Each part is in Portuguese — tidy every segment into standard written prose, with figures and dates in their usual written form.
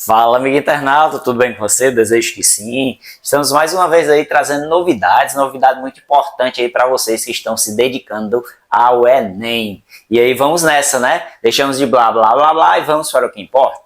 Fala, amigo internauta, tudo bem com você? Desejo que sim. Estamos mais uma vez aí trazendo novidade muito importante aí para vocês que estão se dedicando ao Enem. E aí vamos nessa, né? Deixamos de blá blá blá blá e vamos para o que importa.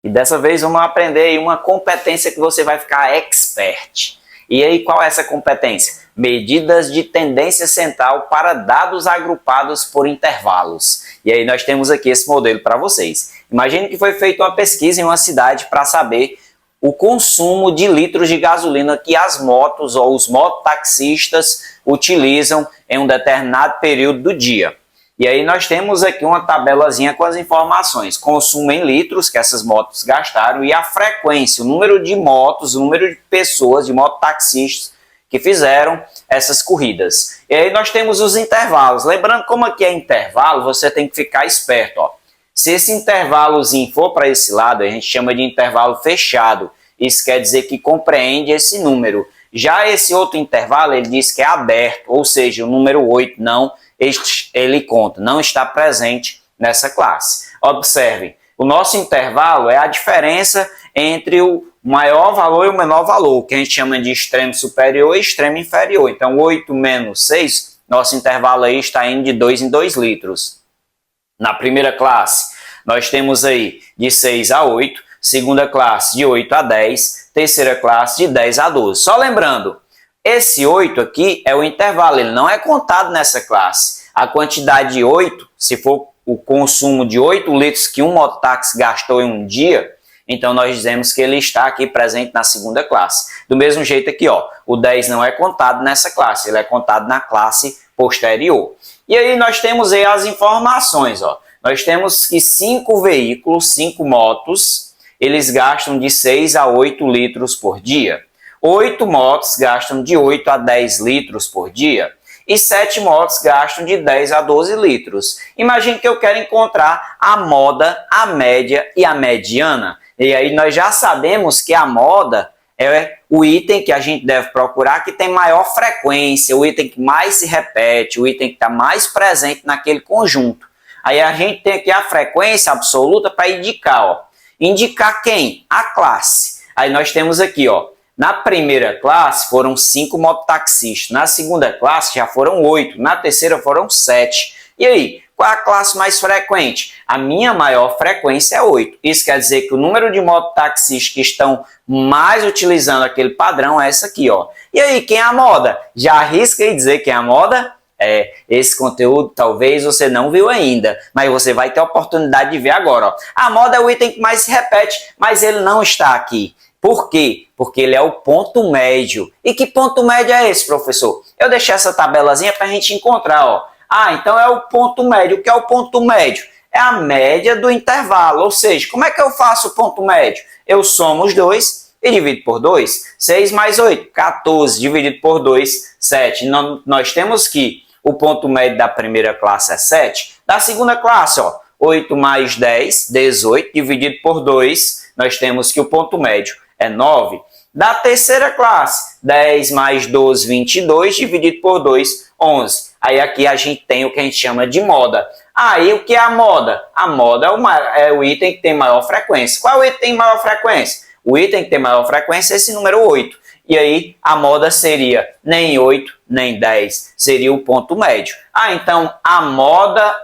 E dessa vez vamos aprender aí uma competência que você vai ficar expert. E aí qual é essa competência? Medidas de tendência central para dados agrupados por intervalos. E aí nós temos aqui esse modelo para vocês. Imagine que foi feita uma pesquisa em uma cidade para saber o consumo de litros de gasolina que as motos ou os mototaxistas utilizam em um determinado período do dia. E aí nós temos aqui uma tabelazinha com as informações. Consumo em litros que essas motos gastaram e a frequência, o número de motos, o número de pessoas, de mototaxistas que fizeram essas corridas. E aí nós temos os intervalos. Lembrando, como aqui é intervalo, você tem que ficar esperto, ó. Se esse intervalozinho for para esse lado, a gente chama de intervalo fechado. Isso quer dizer que compreende esse número. Já esse outro intervalo, ele diz que é aberto, ou seja, o número 8 não, ele conta, não está presente nessa classe. Observem, o nosso intervalo é a diferença entre o maior valor e o menor valor, que a gente chama de extremo superior e extremo inferior. Então, 8 menos 6, nosso intervalo aí está indo de 2 em 2 litros. Na primeira classe, nós temos aí de 6 a 8, segunda classe de 8 a 10, terceira classe de 10 a 12. Só lembrando, esse 8 aqui é o intervalo, ele não é contado nessa classe. A quantidade de 8, se for o consumo de 8 litros que um mototáxi gastou em um dia, então nós dizemos que ele está aqui presente na segunda classe. Do mesmo jeito aqui, ó, o 10 não é contado nessa classe, ele é contado na classe posterior. E aí nós temos aí as informações, ó. Nós temos que 5 veículos, 5 motos, eles gastam de 6 a 8 litros por dia. 8 motos gastam de 8 a 10 litros por dia. E 7 motos gastam de 10 a 12 litros. Imagine que eu quero encontrar a moda, a média e a mediana. E aí nós já sabemos que a moda é o item que a gente deve procurar que tem maior frequência, o item que mais se repete, o item que está mais presente naquele conjunto. Aí a gente tem aqui a frequência absoluta para indicar, ó. Indicar quem? A classe. Aí nós temos aqui, ó, na primeira classe foram 5 mototaxistas, na segunda classe já foram 8, na terceira foram 7. E aí, qual é a classe mais frequente? A minha maior frequência é 8. Isso quer dizer que o número de mototaxistas que estão mais utilizando aquele padrão é essa aqui, ó. E aí, quem é a moda? Já arrisca aí dizer quem é a moda? Esse conteúdo talvez você não viu ainda, mas você vai ter a oportunidade de ver agora, ó. A moda é o item que mais se repete, mas ele não está aqui. Por quê? Porque ele é o ponto médio. E que ponto médio é esse, professor? Eu deixei essa tabelazinha para a gente encontrar, ó. Ah, então é o ponto médio. O que é o ponto médio? É a média do intervalo. Ou seja, como é que eu faço o ponto médio? Eu somo os dois e divido por 2. 6 mais 8, 14. Dividido por 2, 7. Nós temos que o ponto médio da primeira classe é 7. Da segunda classe, ó, 8 mais 10, 18. Dividido por 2, nós temos que o ponto médio é 9. Da terceira classe, 10 mais 12, 22. Dividido por 2, 11. Aí aqui a gente tem o que a gente chama de moda. Aí o que é a moda? A moda é o item que tem maior frequência. Qual é o item que tem maior frequência? O item que tem maior frequência é esse número 8. E aí a moda seria nem 8, nem 10. Seria o ponto médio. Ah, então a moda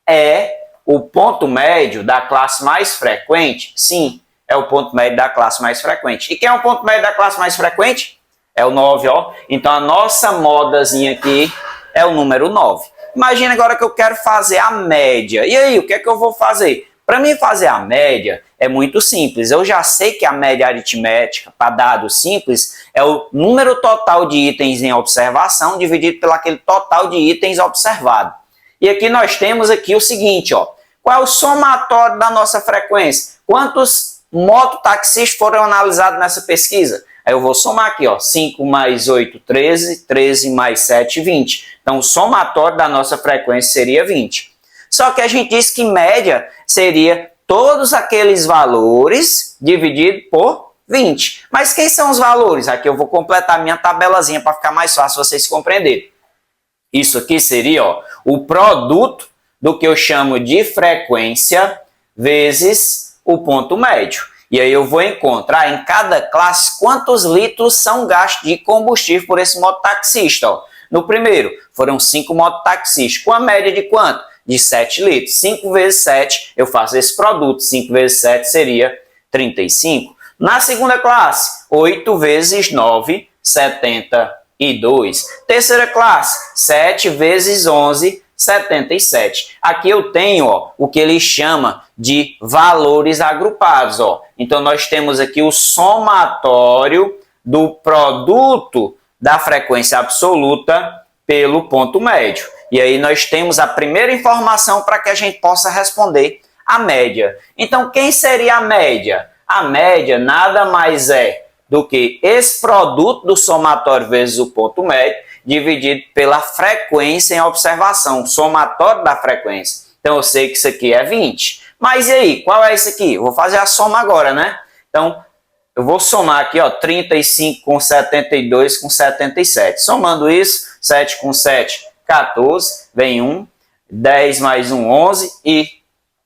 é o ponto médio da classe mais frequente? Sim, é o ponto médio da classe mais frequente. E quem é o ponto médio da classe mais frequente? É o 9, ó. Então a nossa modazinha aqui é o número 9. Imagina agora que eu quero fazer a média. E aí, o que é que eu vou fazer? Para mim fazer a média é muito simples. Eu já sei que a média aritmética para dados simples é o número total de itens em observação dividido pelo aquele total de itens observado. E aqui nós temos aqui o seguinte, ó. Qual é o somatório da nossa frequência? Quantos mototaxistas foram analisados nessa pesquisa? Aí eu vou somar aqui, ó, 5 mais 8, 13, 13 mais 7, 20. Então, o somatório da nossa frequência seria 20. Só que a gente disse que média seria todos aqueles valores dividido por 20. Mas quem são os valores? Aqui eu vou completar minha tabelazinha para ficar mais fácil vocês compreenderem. Isso aqui seria, ó, o produto do que eu chamo de frequência vezes o ponto médio. E aí eu vou encontrar em cada classe quantos litros são gastos de combustível por esse mototaxista. Ó. No primeiro, foram 5 mototaxistas, com a média de quanto? De 7 litros. 5 vezes 7, eu faço esse produto. 5 vezes 7 seria 35. Na segunda classe, 8 vezes 9, 72. Terceira classe, 7 vezes 11, 77. Aqui eu tenho ó, o que ele chama de valores agrupados. Ó. Então, nós temos aqui o somatório do produto da frequência absoluta pelo ponto médio. E aí nós temos a primeira informação para que a gente possa responder a média. Então, quem seria a média? A média nada mais é do que esse produto do somatório vezes o ponto médio, dividido pela frequência em observação, somatório da frequência. Então, eu sei que isso aqui é 20. Mas e aí, qual é isso aqui? Eu vou fazer a soma agora, né? Então, eu vou somar aqui, ó, 35 com 72 com 77. Somando isso, 7 com 7, 14, vem 1, 10 mais 1, 11 e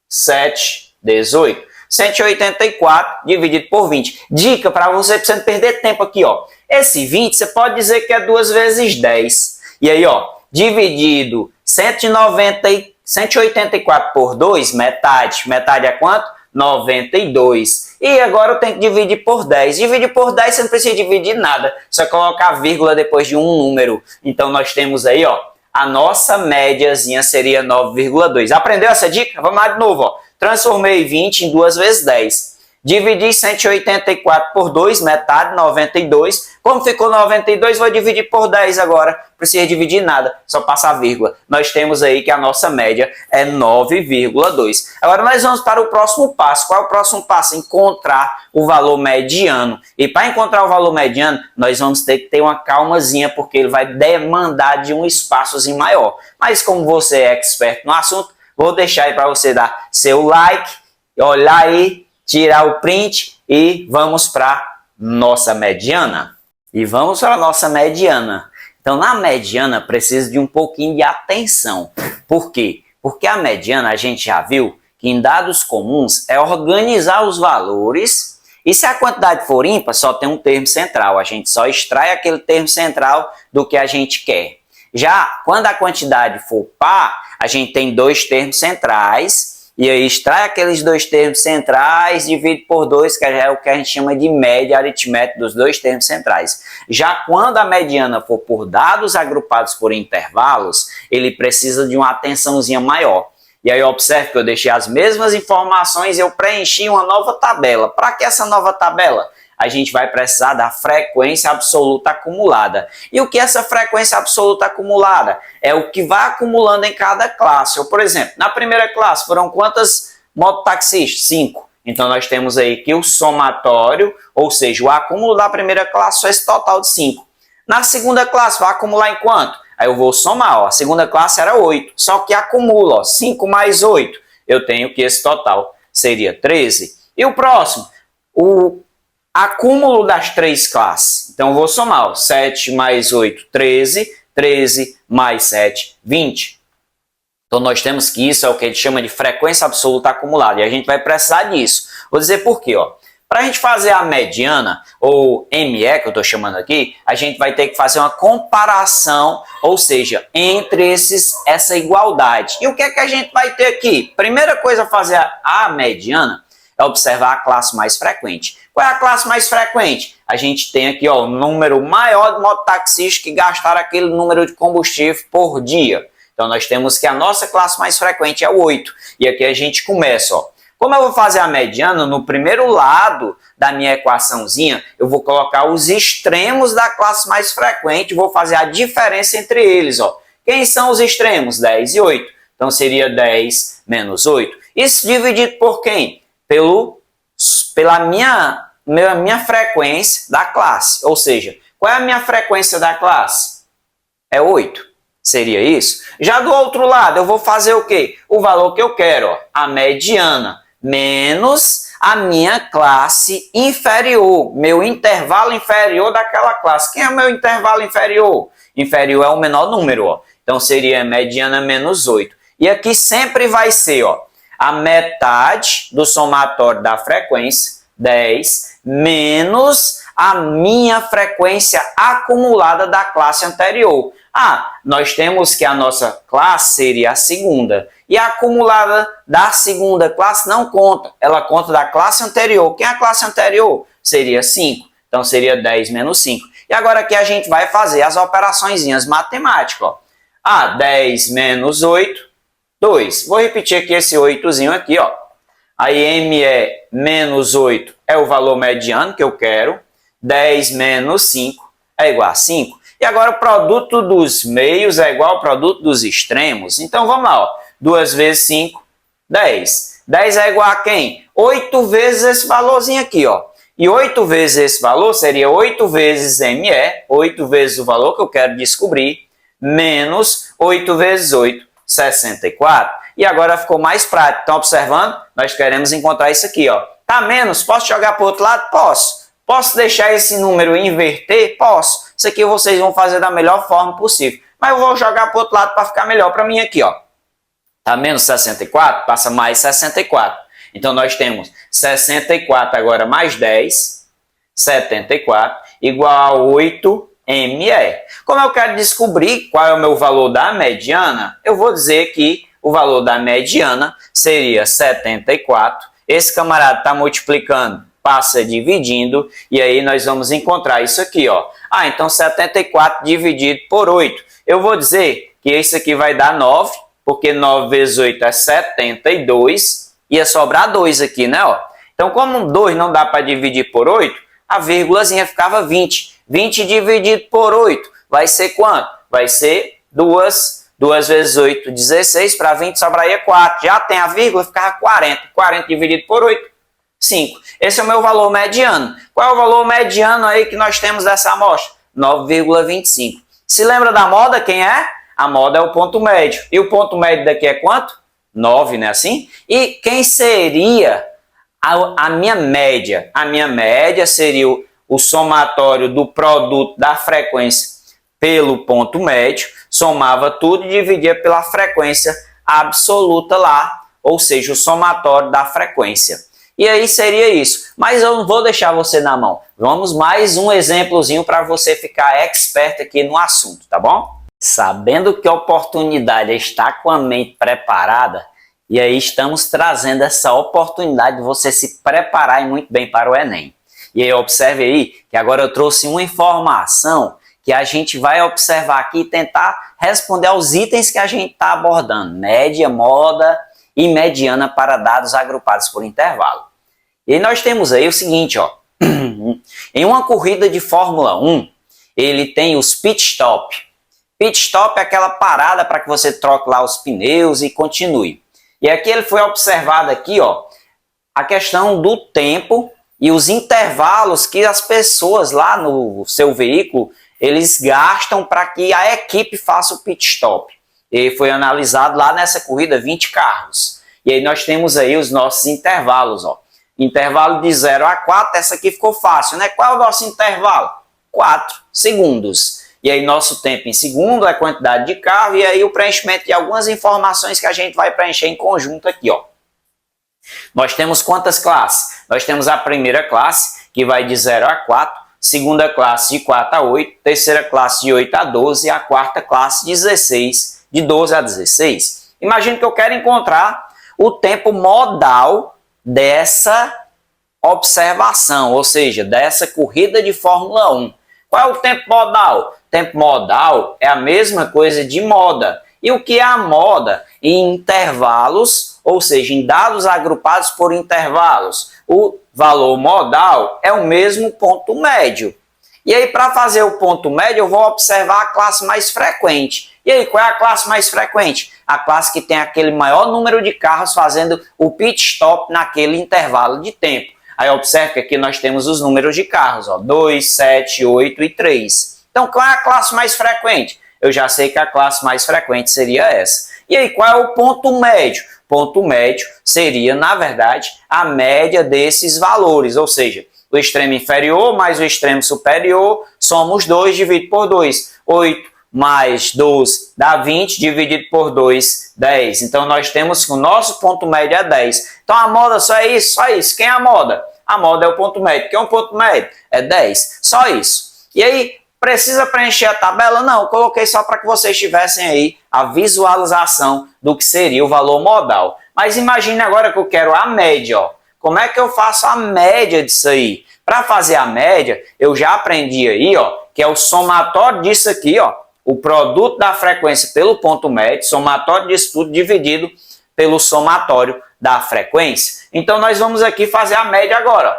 7, 18. 184 dividido por 20. Dica para você não perder tempo aqui, ó. Esse 20 você pode dizer que é 2 vezes 10. E aí, ó, dividido 184 por 2, metade. Metade é quanto? 92. E agora eu tenho que dividir por 10. Dividir por 10 você não precisa dividir nada. Só colocar vírgula depois de um número. Então nós temos aí, ó, a nossa médiazinha seria 9,2. Aprendeu essa dica? Vamos lá de novo, ó. Transformei 20 em 2 vezes 10. Dividi 184 por 2, metade, 92. Como ficou 92, vou dividir por 10 agora. Não precisa dividir nada, só passar a vírgula. Nós temos aí que a nossa média é 9,2. Agora nós vamos para o próximo passo. Qual é o próximo passo? Encontrar o valor mediano. E para encontrar o valor mediano, nós vamos ter que ter uma calmazinha, porque ele vai demandar de um espaçozinho maior. Mas como você é expert no assunto, vou deixar aí para você dar seu like, olhar aí, tirar o print e vamos para nossa mediana. E vamos para a nossa mediana. Então, na mediana, precisa de um pouquinho de atenção. Por quê? Porque a mediana, a gente já viu que em dados comuns é organizar os valores e se a quantidade for ímpar, só tem um termo central. A gente só extrai aquele termo central do que a gente quer. Já quando a quantidade for par, a gente tem dois termos centrais. E aí extrai aqueles dois termos centrais, divide por 2, que é o que a gente chama de média aritmética dos dois termos centrais. Já quando a mediana for por dados agrupados por intervalos, ele precisa de uma atençãozinha maior. E aí observe que eu deixei as mesmas informações e eu preenchi uma nova tabela. Para que essa nova tabela? A gente vai precisar da frequência absoluta acumulada. E o que é essa frequência absoluta acumulada? É o que vai acumulando em cada classe. Ou, por exemplo, na primeira classe foram quantas mototaxistas? 5. Então nós temos aí que o somatório, ou seja, o acúmulo da primeira classe foi esse total de 5. Na segunda classe vai acumular em quanto? Aí eu vou somar, ó, a segunda classe era 8, só que acumula, ó, 5 mais 8, eu tenho que esse total seria 13. E o próximo? O acúmulo das três classes. Então, eu vou somar. Ó, 7 mais 8, 13. 13 mais 7, 20. Então, nós temos que isso é o que a gente chama de frequência absoluta acumulada. E a gente vai precisar disso. Vou dizer por quê. Para a gente fazer a mediana, ou ME, que eu estou chamando aqui, a gente vai ter que fazer uma comparação, ou seja, entre essa igualdade. E o que é que a gente vai ter aqui? Primeira coisa a fazer a mediana é observar a classe mais frequente. Qual é a classe mais frequente? A gente tem aqui ó, o número maior de mototaxistas que gastaram aquele número de combustível por dia. Então nós temos que a nossa classe mais frequente é o 8. E aqui a gente começa. Ó. Como eu vou fazer a mediana, no primeiro lado da minha equaçãozinha, eu vou colocar os extremos da classe mais frequente, vou fazer a diferença entre eles. Ó. Quem são os extremos? 10 e 8. Então seria 10 menos 8. Isso dividido por quem? Pela minha frequência da classe. Ou seja, qual é a minha frequência da classe? É 8. Seria isso? Já do outro lado, eu vou fazer o quê? O valor que eu quero, ó, a mediana, menos a minha classe inferior, meu intervalo inferior daquela classe. Quem é o meu intervalo inferior? Inferior é o menor número, ó. Então seria mediana menos 8. E aqui sempre vai ser, ó, a metade do somatório da frequência 10 menos a minha frequência acumulada da classe anterior. Nós temos que a nossa classe seria a segunda. E a acumulada da segunda classe não conta. Ela conta da classe anterior. Quem é a classe anterior? Seria 5. Então, seria 10 menos 5. E agora aqui a gente vai fazer as operaçõezinhas matemáticas. 10 menos 8, 2. Vou repetir aqui esse 8zinho aqui. Aí, M é menos 8 é o valor mediano que eu quero. 10 menos 5 é igual a 5. E agora o produto dos meios é igual ao produto dos extremos. Então, vamos lá. 2 vezes 5, 10. 10 é igual a quem? 8 vezes esse valorzinho aqui. E 8 vezes esse valor seria 8 vezes ME, 8 vezes o valor que eu quero descobrir, menos 8 vezes 8, 64. E agora ficou mais prático. Estão observando? Nós queremos encontrar isso aqui. Tá menos? Posso jogar para o outro lado? Posso. Posso deixar esse número inverter? Posso. Isso aqui vocês vão fazer da melhor forma possível. Mas eu vou jogar para o outro lado para ficar melhor para mim aqui. Tá menos 64? Passa mais 64. Então, nós temos 64 agora mais 10, 74, igual a 8 ME. Como eu quero descobrir qual é o meu valor da mediana, eu vou dizer que o valor da mediana seria 74. Esse camarada está multiplicando, passa dividindo, e aí nós vamos encontrar isso aqui. Então 74 dividido por 8. Eu vou dizer que isso aqui vai dar 9, porque 9 vezes 8 é 72, ia sobrar 2 aqui, né? Então, como 2 não dá para dividir por 8, a vírgulazinha ficava 20. 20 dividido por 8 vai ser quanto? Vai ser 2. 2 vezes 8, 16. Para 20 sobraria 4. Já tem a vírgula, ficava 40. 40 dividido por 8, 5. Esse é o meu valor mediano. Qual é o valor mediano aí que nós temos dessa amostra? 9,25. Se lembra da moda? Quem é? A moda é o ponto médio. E o ponto médio daqui é quanto? 9, não é assim? E quem seria a minha média? A minha média seria o somatório do produto da frequência pelo ponto médio, somava tudo e dividia pela frequência absoluta lá, ou seja, o somatório da frequência. E aí seria isso. Mas eu não vou deixar você na mão. Vamos mais um exemplozinho para você ficar expert aqui no assunto, tá bom? Sabendo que a oportunidade está com a mente preparada, e aí estamos trazendo essa oportunidade de você se preparar muito bem para o Enem. E aí observe aí que agora eu trouxe uma informação que a gente vai observar aqui e tentar responder aos itens que a gente está abordando. Média, moda e mediana para dados agrupados por intervalo. E aí nós temos aí o seguinte, em uma corrida de Fórmula 1, ele tem os pit stop. Pit stop é aquela parada para que você troque lá os pneus e continue. E aqui ele foi observado aqui, a questão do tempo e os intervalos que as pessoas lá no seu veículo, eles gastam para que a equipe faça o pit stop. E foi analisado lá nessa corrida 20 carros. E aí nós temos aí os nossos intervalos, Intervalo de 0 a 4, essa aqui ficou fácil, né? Qual é o nosso intervalo? 4 segundos. E aí nosso tempo em segundo é a quantidade de carro e aí o preenchimento de algumas informações que a gente vai preencher em conjunto aqui, Nós temos quantas classes? Nós temos a primeira classe, que vai de 0 a 4, segunda classe de 4 a 8, terceira classe de 8 a 12 e a quarta classe de 16, de 12 a 16. Imagina que eu quero encontrar o tempo modal dessa observação, ou seja, dessa corrida de Fórmula 1. Qual é o tempo modal? Tempo modal é a mesma coisa de moda. E o que é a moda? Em intervalos, ou seja, em dados agrupados por intervalos. O valor modal é o mesmo ponto médio. E aí, para fazer o ponto médio, eu vou observar a classe mais frequente. E aí, qual é a classe mais frequente? A classe que tem aquele maior número de carros fazendo o pit stop naquele intervalo de tempo. Aí observe que aqui nós temos os números de carros, 2, 7, 8 e 3. Então, qual é a classe mais frequente? Eu já sei que a classe mais frequente seria essa. E aí, qual é o ponto médio? Ponto médio seria, na verdade, a média desses valores, ou seja, o extremo inferior mais o extremo superior, somos 2 dividido por 2. 8 mais 12 dá 20, dividido por 2, 10. Então, nós temos que o nosso ponto médio é 10. Então, a moda só é isso, só isso. Quem é a moda? a moda é o ponto médio. Que é um ponto médio? É 10. Só isso. E aí, precisa preencher a tabela? Não, eu coloquei só para que vocês tivessem aí a visualização do que seria o valor modal. Mas imagine agora que eu quero a média, ó. Como é que eu faço a média disso aí? Para fazer a média, eu já aprendi aí, ó, que é o somatório disso aqui, ó, o produto da frequência pelo ponto médio, somatório disso tudo dividido pelo somatório da frequência. Então nós vamos aqui fazer a média agora.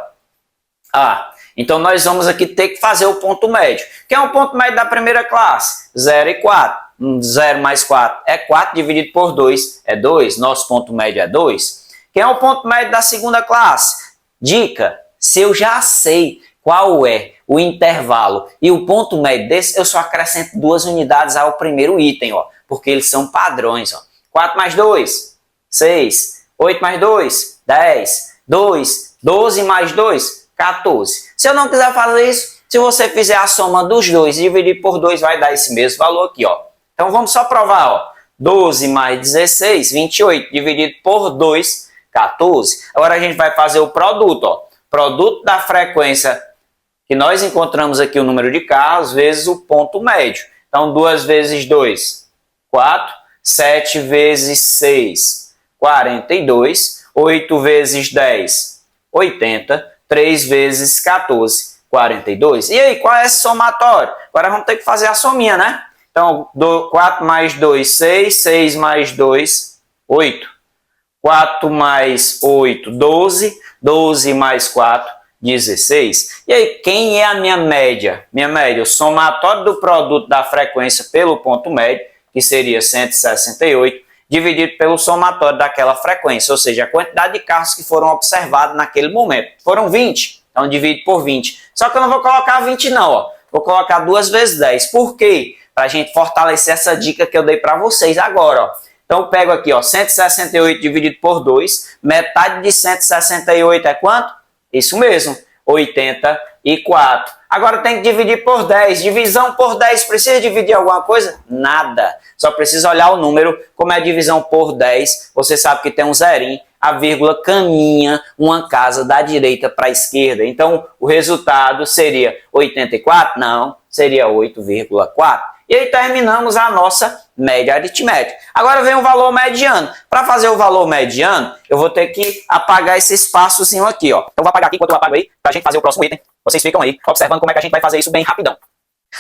Então nós vamos aqui ter que fazer o ponto médio. Que é o ponto médio da primeira classe? 0 e 4. 0 mais 4 é 4, dividido por 2 é 2. Nosso ponto médio é 2. Quem é o ponto médio da segunda classe? Dica, se eu já sei qual é o intervalo e o ponto médio desse, eu só acrescento 2 unidades ao primeiro item, ó, porque eles são padrões. Ó. 4 mais 2, 6. 8 mais 2, 10. 2, 12 mais 2, 14. Se eu não quiser fazer isso, se você fizer a soma dos dois e dividir por 2, vai dar esse mesmo valor aqui, ó. Então vamos só provar, ó. 12 mais 16, 28, dividido por 2, 14. Agora a gente vai fazer o produto, ó. Produto da frequência que nós encontramos aqui o número de carros vezes o ponto médio. Então 2 vezes 2, 4. 7 vezes 6, 42. 8 vezes 10, 80. 3 vezes 14, 42. E aí, qual é esse somatório? Agora vamos ter que fazer a sominha, né? Então, 4 mais 2, 6. 6 mais 2, 8. 4 mais 8, 12. 12 mais 4, 16. E aí, quem é a minha média? Minha média, o somatório do produto da frequência pelo ponto médio, que seria 168, dividido pelo somatório daquela frequência, ou seja, a quantidade de carros que foram observados naquele momento. Foram 20, então divido por 20. Só que eu não vou colocar 20 não, ó. Vou colocar 2 vezes 10. Por quê? Para a gente fortalecer essa dica que eu dei para vocês agora, ó. Então eu pego aqui, ó, 168 dividido por 2, metade de 168 é quanto? Isso mesmo, 84. Agora tem que dividir por 10. Divisão por 10, precisa dividir alguma coisa? Nada. Só precisa olhar o número, como é divisão por 10. Você sabe que tem um zerinho, a vírgula caminha uma casa da direita para a esquerda. Então o resultado seria 84? Não, seria 8,4. E aí terminamos a nossa média aritmética. Agora vem o valor mediano. Para fazer o valor mediano, eu vou ter que apagar esse espaçozinho aqui, ó. Então vou apagar aqui enquanto eu apago aí, para a gente fazer o próximo item. Vocês ficam aí observando como é que a gente vai fazer isso bem rapidão.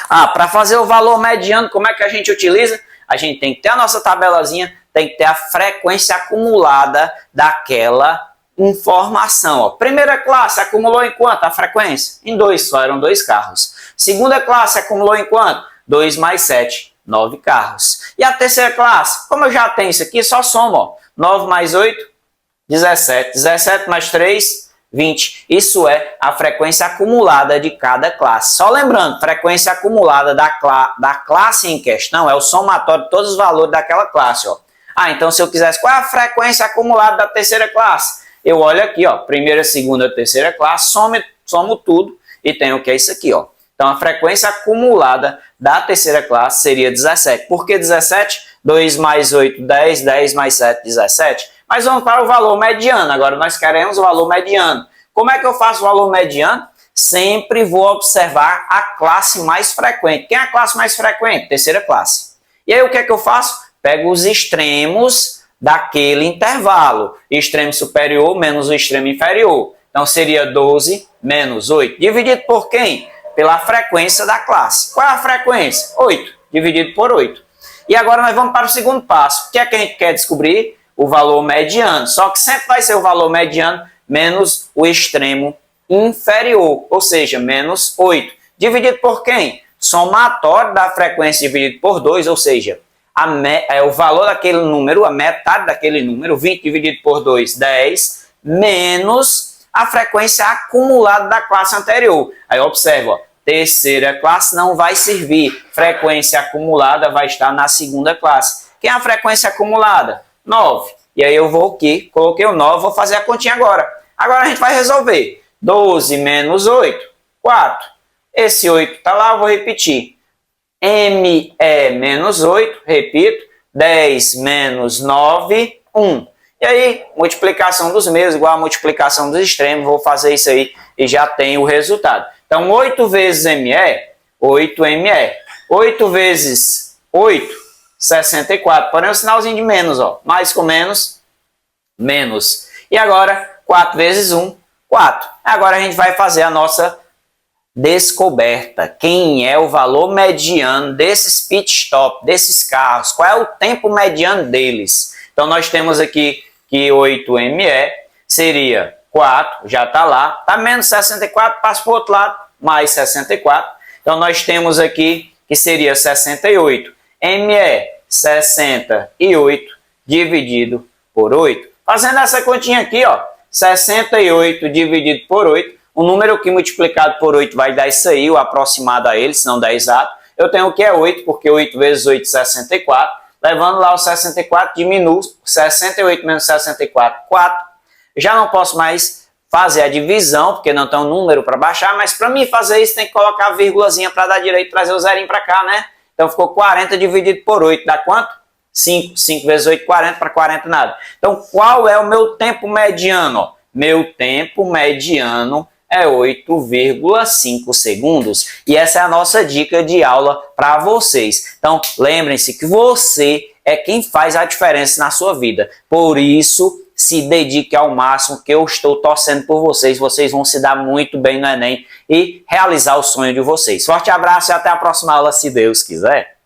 Para fazer o valor mediano, como é que a gente utiliza? A gente tem que ter a nossa tabelazinha, tem que ter a frequência acumulada daquela informação. Ó. Primeira classe acumulou em quanto a frequência? Em 2, só eram 2 carros. Segunda classe acumulou em quanto? 2 mais 7, 9 carros. E a terceira classe? Como eu já tenho isso aqui, só soma. Ó. 9 mais 8, 17. 17 mais 3, 20. Isso é a frequência acumulada de cada classe. Só lembrando, frequência acumulada da classe em questão é o somatório de todos os valores daquela classe. Ó. Então se eu quisesse, qual é a frequência acumulada da terceira classe? Eu olho aqui, ó, primeira, segunda, terceira classe, somo tudo e tenho o que é isso aqui, ó. Então, a frequência acumulada da terceira classe seria 17. Por que 17? 2 mais 8, 10. 10 mais 7, 17. Mas vamos para o valor mediano. Agora, nós queremos o valor mediano. Como é que eu faço o valor mediano? Sempre vou observar a classe mais frequente. Quem é a classe mais frequente? Terceira classe. E aí, o que é que eu faço? Pego os extremos daquele intervalo. Extremo superior menos o extremo inferior. Então, seria 12 menos 8. Dividido por quem? Pela frequência da classe. Qual é a frequência? 8, dividido por 8. E agora nós vamos para o segundo passo. O que é que a gente quer descobrir? O valor mediano. Só que sempre vai ser o valor mediano menos o extremo inferior, ou seja, menos 8. Dividido por quem? Somatório da frequência dividido por 2, ou seja, o valor daquele número, a metade daquele número, 20 dividido por 2, 10, menos a frequência acumulada da classe anterior. Aí observa, ó. Terceira classe não vai servir. Frequência acumulada vai estar na segunda classe. Quem é a frequência acumulada? 9. E aí eu vou aqui, coloquei o 9, vou fazer a continha agora. Agora a gente vai resolver. 12 menos 8, 4. Esse 8 está lá, eu vou repetir. M é menos 8, repito. 10 menos 9, 1. E aí, multiplicação dos meios igual a multiplicação dos extremos, vou fazer isso aí e já tenho o resultado. Então, 8 vezes ME, 8ME. 8 vezes 8, 64. Porém, um sinalzinho de menos, ó. Mais com menos, menos. E agora, 4 vezes 1, 4. Agora a gente vai fazer a nossa descoberta. Quem é o valor mediano desses pit stop, desses carros? Qual é o tempo mediano deles? Então, nós temos aqui que 8ME seria 4, já está lá. Está menos 64, passa para o outro lado, mais 64. Então, nós temos aqui que seria 68. ME, 68 dividido por 8. Fazendo essa continha aqui, ó, 68 dividido por 8. O número que multiplicado por 8 vai dar isso aí, o aproximado a ele, se não der exato. Eu tenho o que é 8, porque 8 vezes 8 é 64. Levando lá o 64, diminui 68 menos 64, 4. Já não posso mais fazer a divisão, porque não tem um número para baixar, mas para mim fazer isso tem que colocar a vírgulazinha para dar direito e trazer o zerinho para cá, né? Então ficou 40 dividido por 8, dá quanto? 5. 5 vezes 8, 40, para 40 nada. Então qual é o meu tempo mediano? Meu tempo mediano é 8,5 segundos. E essa é a nossa dica de aula para vocês. Então, lembrem-se que você é quem faz a diferença na sua vida. Por isso, se dedique ao máximo, que eu estou torcendo por vocês. Vocês vão se dar muito bem no Enem e realizar o sonho de vocês. Forte abraço e até a próxima aula, se Deus quiser.